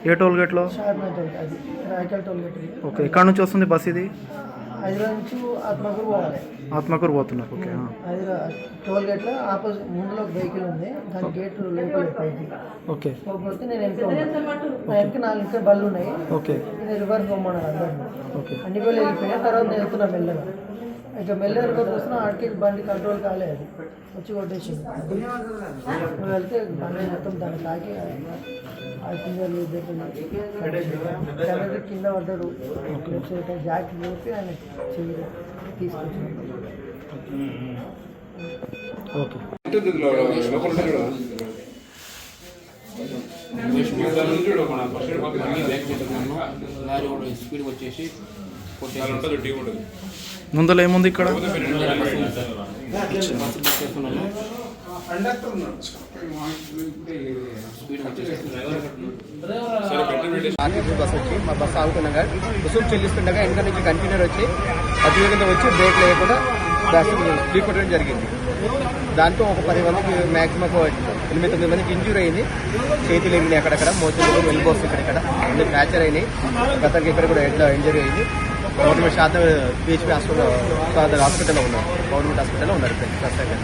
ఏ toll గేట్లో? Okay, ఎక్కడ నుంచి వస్తుంది బస్ ఇది? హైదరాబాద్ నుంచి ఆత్మకూరు పోవాలి. ఆత్మకూరు పోతున్నారు. ఓకే, టోల్ గేట్లో ఆపోజిట్ ముందులో ఒక వెహికల్ ఉంది, దాని గేట్ లోపల పైకి. ఓకే, పోతే నేను వెనక 4 బళ్ళు ఉన్నాయి. ఓకే, నేను రివర్స్ పోమన్నాను అందరినీ. ఓకే, అన్ని బళ్ళు వెళ్ళిపోయినా తర్వాత నేను వెళ్తున్నా మెల్లగా. ఇక మెల్లగా రివర్స్ వస్తున్నా, ఆడికి బండి కంట్రోల్ కాలేదు, వచ్చి కొట్టేసింది. వెళ్తే బండి మొత్తం దాన్ని తాకి కింద పడ్డాడు. జాకెట్ చూపి ఆయన చెయ్యి తీసుకొచ్చాడు. స్పీడ్ వచ్చేసి ముందర ఏముంది ఇక్కడ? ఆర్టీసీ బస్ వచ్చి మా బస్సు ఆగుతుండగా రుసుము చెల్లిస్తుండగా వెనక నుంచి కంటైనర్ వచ్చి అతివేగంగా వచ్చి బ్రేక్ లేకుండా బస్సు ఢీకొట్టడం జరిగింది. దాంతో ఒక 10 మందికి మ్యాక్సిమం 8-9 మందికి ఇంజ్యూర్ అయింది. చేతులు ఎగినాయి, అక్కడక్కడ మోతులు వెళ్ళిపోవచ్చు, ఇక్కడ అన్ని ఫ్రాక్చర్ అయినాయి. గతకి ఇక్కడ కూడా ఇంజరీ అయింది. 1% PHP హాస్పిటల్లో ఉన్నారు, గవర్నమెంట్ హాస్పిటల్లో ఉన్నారు ప్రస్తుతం.